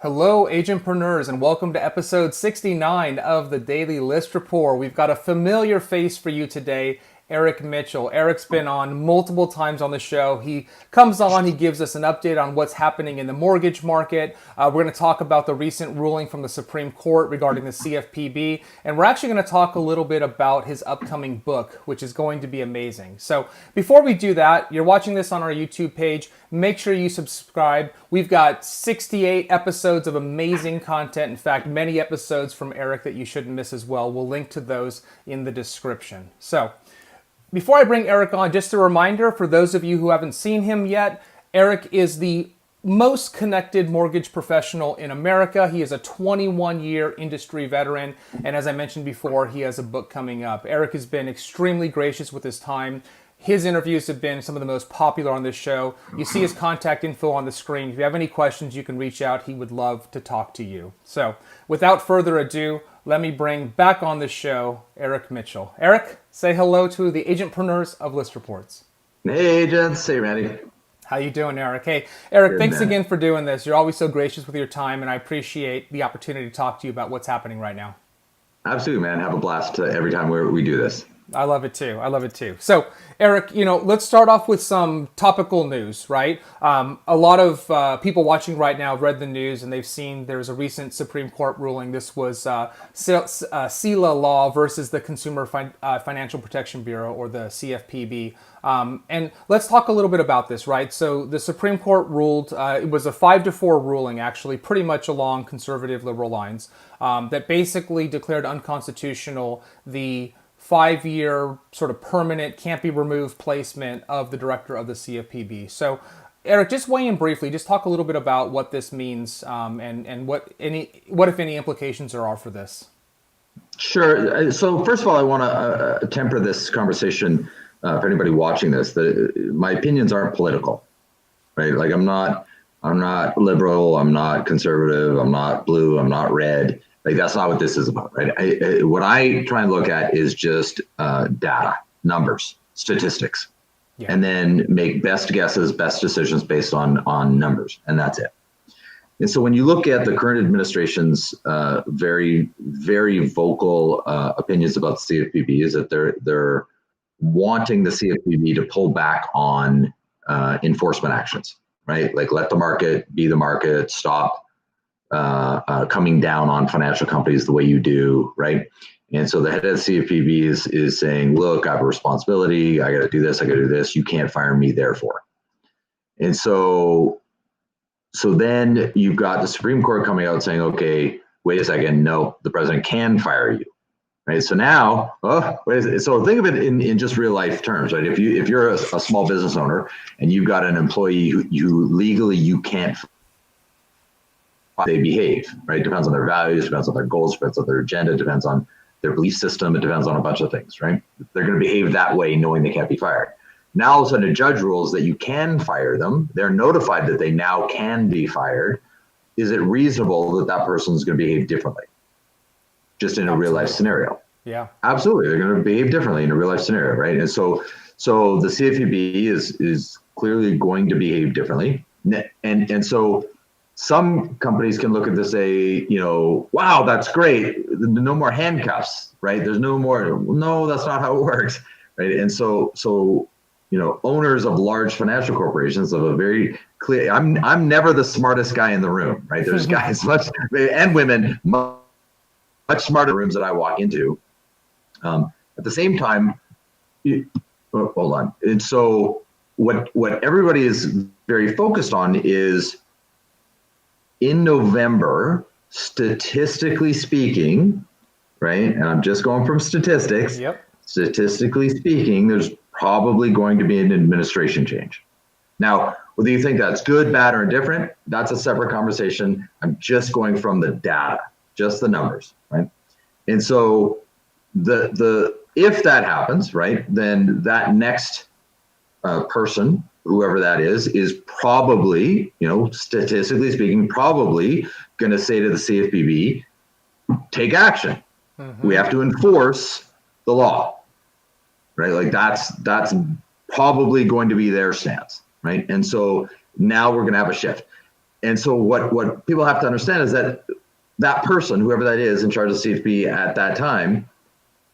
Hello, agentpreneurs, and welcome to episode 69 of the Daily List Report. We've got a familiar face for you today, Eric Mitchell. Eric's been on multiple times on the show. He comes on, he gives us an update on what's happening in the mortgage market. We're going to talk about the recent ruling from the Supreme Court regarding the CFPB, and we're actually going to talk a little bit about his upcoming book, which is going to be amazing. So before we do that, you're watching this on our YouTube page. Make sure you subscribe. We've got 68 episodes of amazing content. In fact, many episodes from Eric that you shouldn't miss as well. We'll link to those in the description. So before I bring Eric on, just a reminder for those of you who haven't seen him yet, Eric is the most connected mortgage professional in America. He is a 21-year industry veteran, and as I mentioned before, he has a book coming up. Eric has been extremely gracious with his time. His interviews have been some of the most popular on this show. You see his contact info on the screen. If you have any questions, you can reach out. He would love to talk to you. So without further ado, let me bring back on the show Eric Mitchell. Eric, say hello to the agentpreneurs of ListReports. Hey, agents. Hey, Randy. How you doing, Eric? Hey, Eric, Good, thanks man. again for doing this. You're always so gracious with your time, and I appreciate the opportunity to talk to you about what's happening right now. Absolutely, man. Have a blast every time we do this. I love it too. I love it too. So, Eric, let's start off with some topical news, right? A lot of people watching right now have read the news and they've seen there's a recent Supreme Court ruling. This was CELA law versus the Consumer Financial Protection Bureau, or the CFPB. And let's talk a little bit about this, right? So the Supreme Court ruled, it was a 5-4 ruling, actually, pretty much along conservative liberal lines, that basically declared unconstitutional the 5-year sort of permanent, can't be removed placement of the director of the CFPB. So, Eric, just weigh in briefly. Just talk a little bit about what this means and what if any implications there are for this. Sure. So first of all, I want to temper this conversation for anybody watching this. That my opinions aren't political, right? Like I'm not liberal. I'm not conservative. I'm not blue. I'm not red. Like that's not what this is about, right? What I try and look at is just data, numbers, statistics, and then make best guesses, best decisions based on numbers, and that's it. And so when you look at the current administration's very, very vocal opinions about the CFPB, is that they're wanting the CFPB to pull back on enforcement actions, right? Like let the market be the market, stop coming down on financial companies the way you do, right? And so the head of the CFPB is saying, look, I have a responsibility. I got to do this. I got to do this. You can't fire me, therefore. And so then you've got the Supreme Court coming out saying, okay, wait a second. No, the president can fire you, right? So now, so think of it in just real life terms, right? If you're a small business owner and you've got an employee who you can't, they behave, right? Depends on their values, depends on their goals, depends on their agenda, depends on their belief system. It depends on a bunch of things, right? They're going to behave that way knowing they can't be fired. Now, all of a sudden, a judge rules that you can fire them. They're notified that they now can be fired. Is it reasonable that that person is going to behave differently? Just in a real life scenario. Yeah. Absolutely. They're going to behave differently in a real life scenario, right? And so the CFPB is clearly going to behave differently. And so some companies can look at this and say, wow, that's great. No more handcuffs, right? There's no, that's not how it works, right? And so owners of large financial corporations have a very clear, I'm never the smartest guy in the room, right? There's guys and women much smarter rooms that I walk into. At the same time, hold on. And so what everybody is very focused on is, in November, statistically speaking, right? And I'm just going from statistics. Yep. Statistically speaking, there's probably going to be an administration change. Now, whether you think that's good, bad, or indifferent, that's a separate conversation. I'm just going from the data, just the numbers, right? And so if that happens, right, then that next person, whoever that is probably, statistically speaking, probably going to say to the CFPB, take action. Mm-hmm. We have to enforce the law, right? Like that's probably going to be their stance, right? And so now we're going to have a shift. And so what people have to understand is that that person, whoever that is in charge of CFP at that time,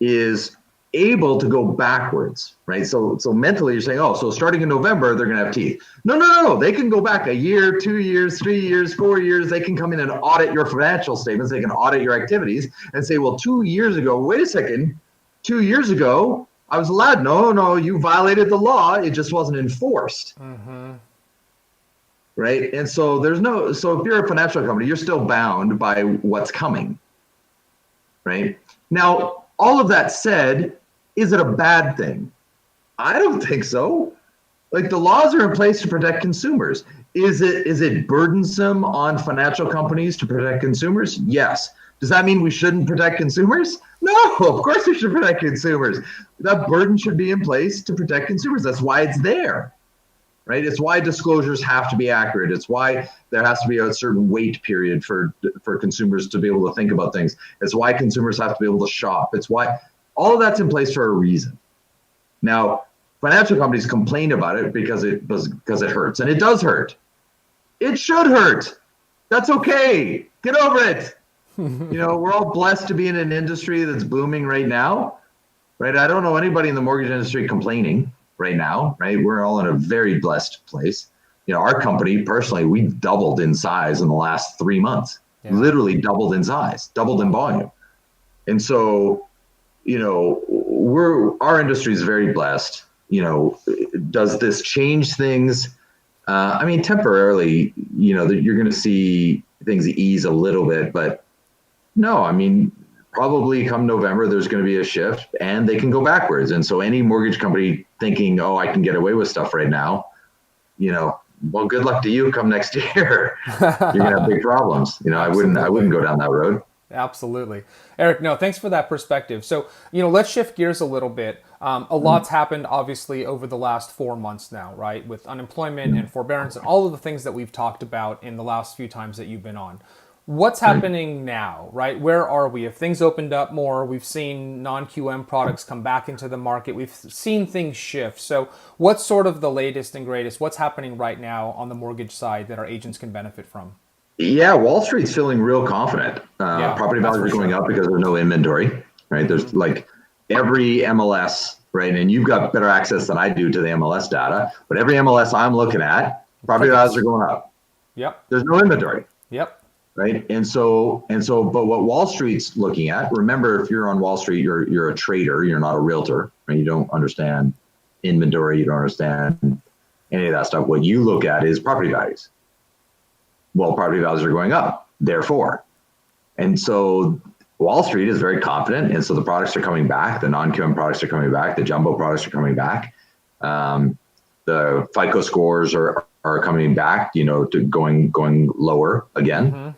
is able to go backwards, right? So mentally you're saying, oh, so starting in November, they're going to have teeth. No. They can go back a year, 2 years, 3 years, 4 years. They can come in and audit your financial statements. They can audit your activities and say, well, 2 years ago, wait a second, 2 years ago, I was allowed. No, you violated the law. It just wasn't enforced. Mm-hmm. Right. And so so if you're a financial company, you're still bound by what's coming. Right. Now, all of that said, is it a bad thing? I don't think so. Like, the laws are in place to protect consumers. Is it burdensome on financial companies to protect consumers? Yes. Does that mean we shouldn't protect consumers? No, of course we should protect consumers. That burden should be in place to protect consumers. That's why it's there. Right? It's why disclosures have to be accurate. It's why there has to be a certain wait period for consumers to be able to think about things. It's why consumers have to be able to shop. It's why all of that's in place for a reason. Now, financial companies complain about it because it hurts, and it does hurt. It should hurt. That's okay. Get over it. We're all blessed to be in an industry that's booming right now. Right? I don't know anybody in the mortgage industry complaining right now, right? We're all in a very blessed place. Our company, personally, we've doubled in size in the last 3 months, literally doubled in size, doubled in volume. And so, our industry is very blessed. Does this change things? Temporarily, you're going to see things ease a little bit, but no, probably come November, there's going to be a shift and they can go backwards. And so any mortgage company thinking, oh, I can get away with stuff right now, well, good luck to you come next year. You're going to have big problems. I wouldn't go down that road. Absolutely. Eric, no, thanks for that perspective. So, let's shift gears a little bit. A lot's happened, obviously, over the last 4 months now, right? With unemployment and forbearance and all of the things that we've talked about in the last few times that you've been on. What's happening now, right? Where are we? If things opened up more, we've seen non-QM products come back into the market. We've seen things shift. So what's sort of the latest and greatest? What's happening right now on the mortgage side that our agents can benefit from? Yeah, Wall Street's feeling real confident. Property values are going up because there's no inventory, right? There's like every MLS, right? And you've got better access than I do to the MLS data, but every MLS I'm looking at, property values are going up. Yep. There's no inventory. Yep. Right. And so, but what Wall Street's looking at, remember, if you're on Wall Street, you're a trader, you're not a realtor, right? You don't understand inventory, you don't understand any of that stuff. What you look at is property values. Well, property values are going up, therefore. And so Wall Street is very confident. And so the products are coming back. The non-QM products are coming back. The jumbo products are coming back. The FICO scores are coming back, to going lower again. Mm-hmm.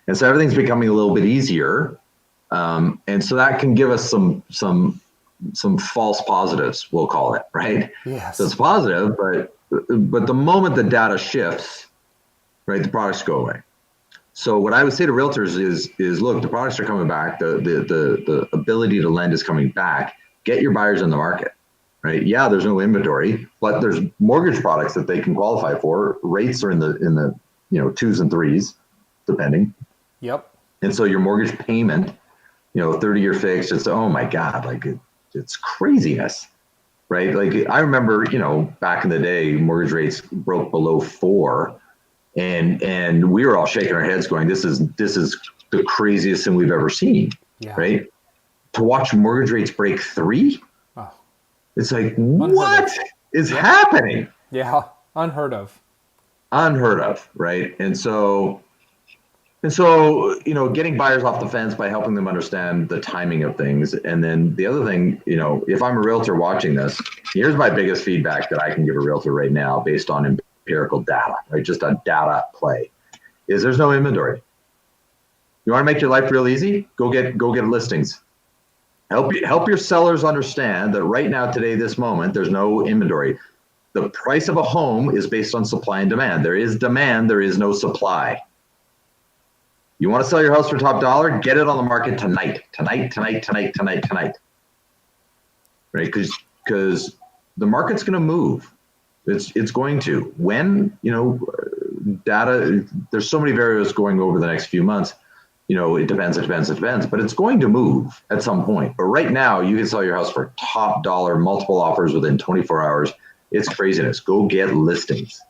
And so everything's becoming a little bit easier. And so that can give us some false positives, we'll call it, right? Yes. So it's positive, but the moment the data shifts, right, the products go away. So what I would say to realtors is look, the products are coming back. The ability to lend is coming back. Get your buyers in the market, right? Yeah, there's no inventory, but there's mortgage products that they can qualify for. Rates are in the 2s and 3s. Depending. Yep. And so your mortgage payment, 30-year fixed, it's, oh my God, like it's craziness, right? Like I remember, back in the day, mortgage rates broke below 4 and we were all shaking our heads going, this is the craziest thing we've ever seen, right? To watch mortgage rates break 3, it's like, what is happening? Yeah, unheard of. Unheard of, right? And so, getting buyers off the fence by helping them understand the timing of things. And then the other thing, if I'm a realtor watching this, here's my biggest feedback that I can give a realtor right now based on empirical data, right? Just a data play, is there's no inventory. You want to make your life real easy? Go get listings. Help your sellers understand that right now, today, this moment, there's no inventory. The price of a home is based on supply and demand. There is demand, there is no supply. You want to sell your house for top dollar? Get it on the market tonight. Right? Because the market's going to move. It's going to. When? data, there's so many variables going over the next few months. It depends, but it's going to move at some point. But right now, you can sell your house for top dollar, multiple offers within 24 hours. It's craziness. Go get listings.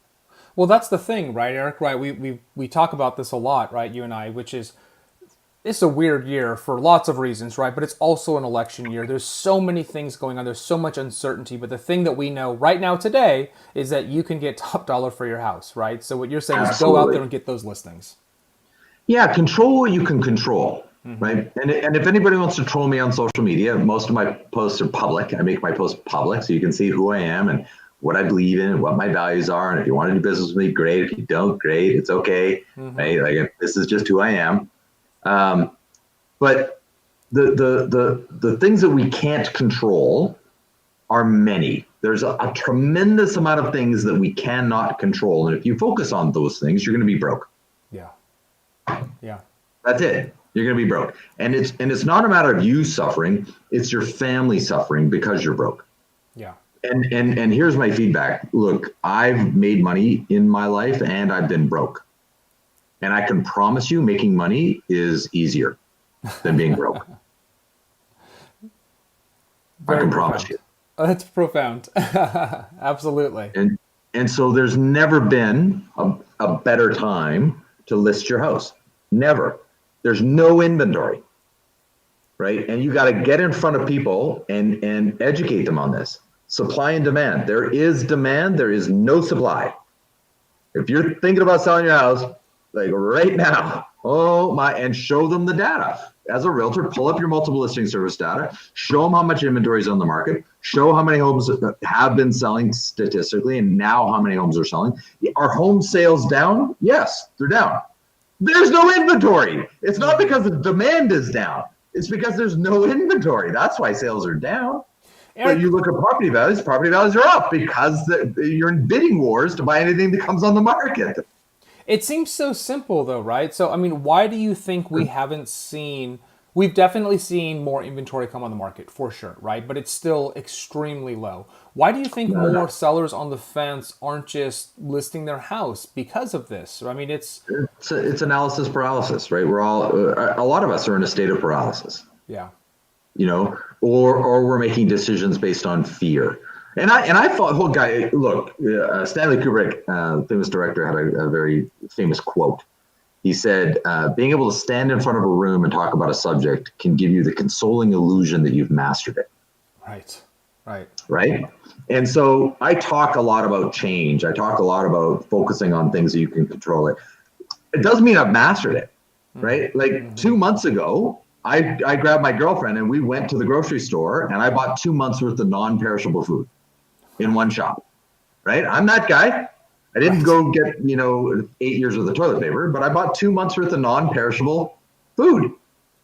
Well, that's the thing, right, Eric? Right? We talk about this a lot, right? You and I, which is it's a weird year for lots of reasons, right? But it's also an election year. There's so many things going on. There's so much uncertainty. But the thing that we know right now today is that you can get top dollar for your house, right? So what you're saying is go out there and get those listings. Yeah, control what you can control, right? And if anybody wants to troll me on social media, most of my posts are public. I make my posts public so you can see who I am and what I believe in and what my values are. And if you want to do business with me, great. If you don't, great. It's okay, right? Like this is just who I am. But the things that we can't control are many. There's a tremendous amount of things that we cannot control. And if you focus on those things, you're going to be broke. Yeah. Yeah. That's it. You're going to be broke. And it's not a matter of you suffering. It's your family suffering because you're broke. Yeah. And here's my feedback. Look, I've made money in my life and I've been broke. And I can promise you making money is easier than being broke. I can promise you. Oh, that's profound. Absolutely. And so there's never been a better time to list your house. Never. There's no inventory, right? And you got to get in front of people and educate them on this. Supply and demand. There is demand. There is no supply. If you're thinking about selling your house, like right now, and show them the data. As a realtor, pull up your multiple listing service data, show them how much inventory is on the market, show how many homes have been selling statistically, and now how many homes are selling. Are home sales down? Yes, they're down. There's no inventory. It's not because the demand is down. It's because there's no inventory. That's why sales are down. But you look at property values are up because you're in bidding wars to buy anything that comes on the market. It seems so simple though, right? So, I mean, why do you think we've definitely seen more inventory come on the market for sure, right? But it's still extremely low. Why do you think more sellers on the fence aren't just listing their house because of this? I mean, it's analysis paralysis, right? A lot of us are in a state of paralysis. Yeah. Or we're making decisions based on fear. And I thought, Stanley Kubrick, famous director, had a very famous quote. He said, being able to stand in front of a room and talk about a subject can give you the consoling illusion that you've mastered it. Right. And so I talk a lot about change. I talk a lot about focusing on things that you can control it. It doesn't mean I've mastered it, right? Like 2 months ago, I grabbed my girlfriend and we went to the grocery store and I bought 2 months worth of non-perishable food in one shop, right? I'm that guy. I didn't go get, 8 years worth of toilet paper, but I bought 2 months worth of non-perishable food.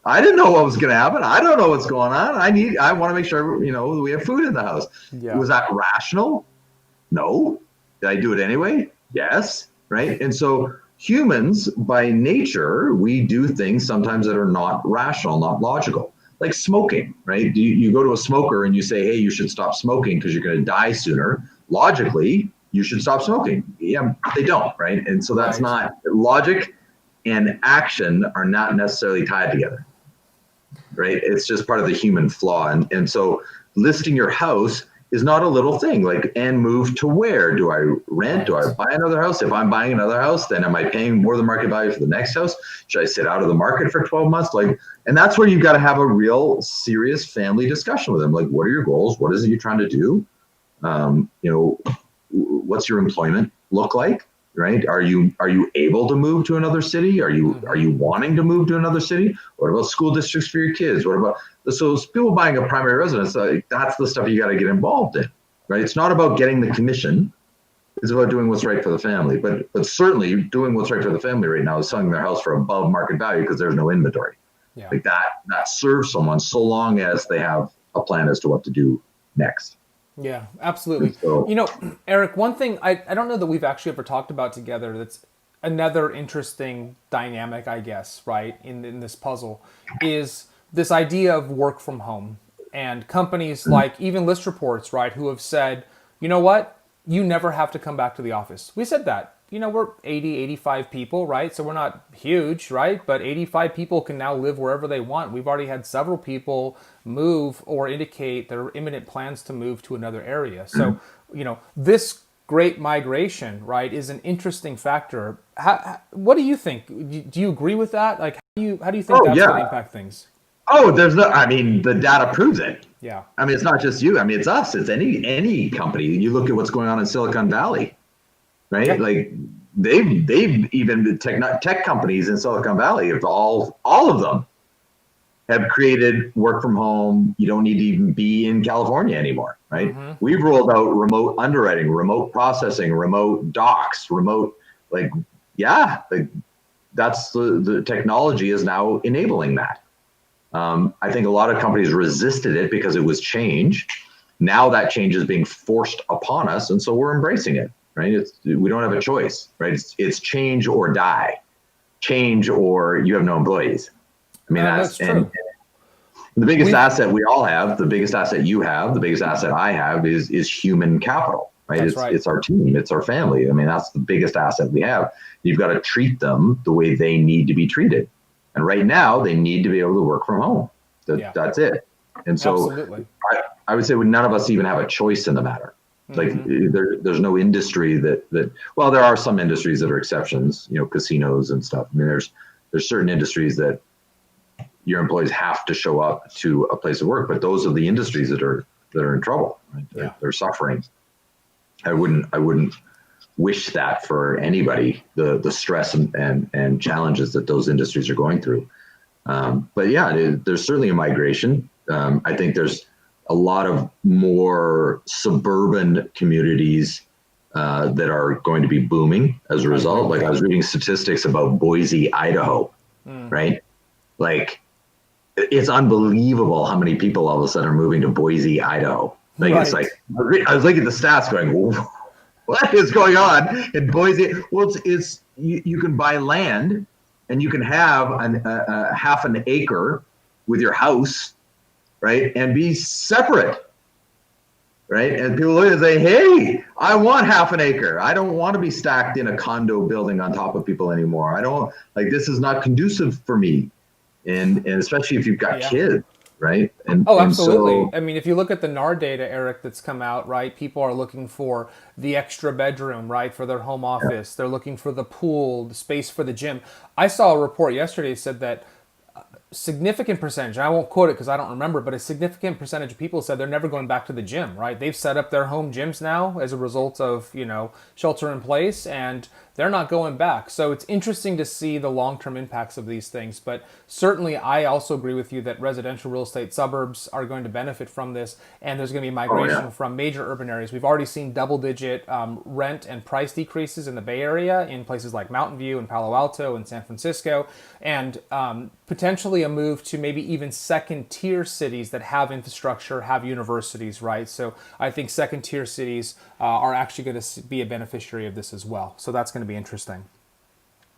I didn't know what was going to happen. I don't know what's going on. I want to make sure, we have food in the house. Yeah. Was that rational? No. Did I do it anyway? Yes. Right. And so humans by nature, we do things sometimes that are not rational, not logical. Like smoking, right? You go to a smoker and you say, hey, you should stop smoking because you're going to die sooner. Logically, you should stop smoking. Yeah, they don't, right? And so that's not logic and action are not necessarily tied together, right? It's just part of the human flaw. And so listing your house is not a little thing. And move to where? Do I rent? Do I buy another house? If I'm buying another house, then am I paying more than market value for the next house? Should I sit out of the market for 12 months? And that's where you've got to have a real serious family discussion with them. Like, what are your goals? What is it you're trying to do? What's your employment look like? Right? Are you able to move to another city? Are you wanting to move to another city? What about school districts for your kids? What about people buying a primary residence? That's the stuff you got to get involved in, right? It's not about getting the commission. It's about doing what's right for the family. But certainly doing what's right for the family right now is selling their house for above market value because there's no inventory. Yeah. That serves someone so long as they have a plan as to what to do next. Yeah, absolutely. So, Eric, one thing I don't know that we've actually ever talked about together that's another interesting dynamic, I guess, right, in this puzzle is this idea of work from home. And companies like even ListReports, right, who have said, you know what, you never have to come back to the office. We said that. We're 80, 85 people, right? So we're not huge, right? But 85 people can now live wherever they want. We've already had several people move or indicate their imminent plans to move to another area. So, this great migration, right, is an interesting factor. What do you think? Do you agree with that? Like, how do you think that's going to impact things? Oh, the data proves it. Yeah. I mean, it's not just you. I mean, it's us. It's any company. You look at what's going on in Silicon Valley, right? Yeah. Like they've even tech companies in Silicon Valley, if all of them have created work from home. You don't need to even be in California anymore, right? Mm-hmm. We've rolled out remote underwriting, remote processing, remote docs, that's the technology is now enabling that. I think a lot of companies resisted it because it was change. Now that change is being forced upon us, and so we're embracing it, right? We don't have a choice, right? It's change or die, change or you have no employees. I mean, that's true. And the biggest asset we all have, the biggest asset you have, the biggest asset I have is human capital, right? It's our team, it's our family. I mean, that's the biggest asset we have. You've got to treat them the way they need to be treated. And right now, they need to be able to work from home. That's it. And so I would say none of us even have a choice in the matter. Mm-hmm. Like there's no industry that well, there are some industries that are exceptions, casinos and stuff. I mean, there's certain industries that your employees have to show up to a place of work, but those are the industries that are in trouble. Right? They're suffering. I wouldn't wish that for anybody, the stress and challenges that those industries are going through. But yeah, there's certainly a migration. I think there's a lot of more suburban communities that are going to be booming as a result. Like I was reading statistics about Boise, Idaho, right? Like it's unbelievable how many people all of a sudden are moving to Boise, Idaho. Like It's like, I was looking at the stats going, whoa. What is going on in Boise? Well, it's you can buy land and you can have half an acre with your house, right? And be separate, right? And people look and say, hey, I want half an acre. I don't want to be stacked in a condo building on top of people anymore. I don't this is not conducive for me. And especially if you've got kids. Right. Absolutely. I mean, if you look at the NAR data, Eric, that's come out, right, people are looking for the extra bedroom, right, for their home office. They're looking for the pool, the space for the gym. I saw a report yesterday that said that significant percentage, and I won't quote it because I don't remember, but a significant percentage of people said they're never going back to the gym, right? They've set up their home gyms now as a result of, shelter in place, and they're not going back. So it's interesting to see the long-term impacts of these things. But certainly I also agree with you that residential real estate suburbs are going to benefit from this, and there's going to be migration from major urban areas. We've already seen double-digit rent and price decreases in the Bay Area in places like Mountain View and Palo Alto and San Francisco, and potentially a move to maybe even second-tier cities that have infrastructure, have universities, right? So I think second-tier cities are actually going to be a beneficiary of this as well. So that's going to be interesting.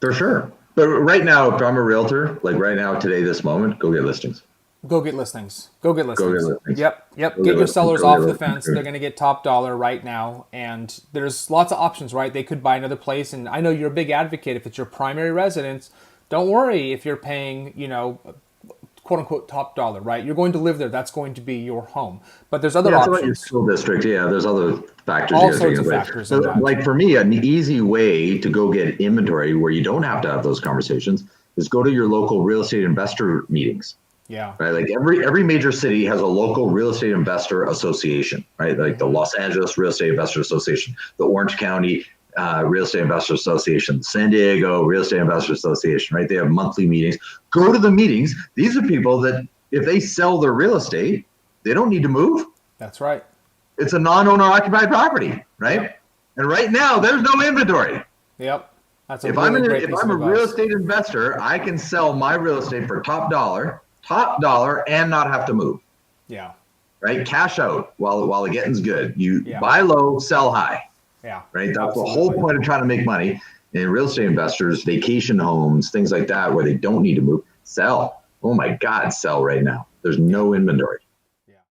For sure. But right now, if I'm a realtor, like right now, today, this moment, go get listings. Go get listings. Yep. Get your sellers off the fence. They're going to get top dollar right now. And there's lots of options, right? They could buy another place. And I know you're a big advocate. If it's your primary residence, don't worry if you're paying, quote unquote top dollar, right? You're going to live there. That's going to be your home. But there's other options. Like your school district. Yeah, there's other factors. All sorts of factors. So, like for me, an easy way to go get inventory where you don't have to have those conversations is go to your local real estate investor meetings. Yeah. Right. Like every major city has a local real estate investor association, right? Like the Los Angeles Real Estate Investor Association, the Orange County Real Estate Investor Association, San Diego Real Estate Investor Association, right? They have monthly meetings. Go to the meetings. These are people that if they sell their real estate, they don't need to move. That's right. It's a non-owner occupied property, right? Yep. And right now there's no inventory. Yep. That's if I'm a real estate investor, I can sell my real estate for top dollar and not have to move. Yeah. Right? Cash out while the getting's good. You buy low, sell high. Yeah. Right. That's the whole point of trying to make money. And real estate investors, vacation homes, things like that, where they don't need to move, sell. Oh my God, sell right now. There's no inventory.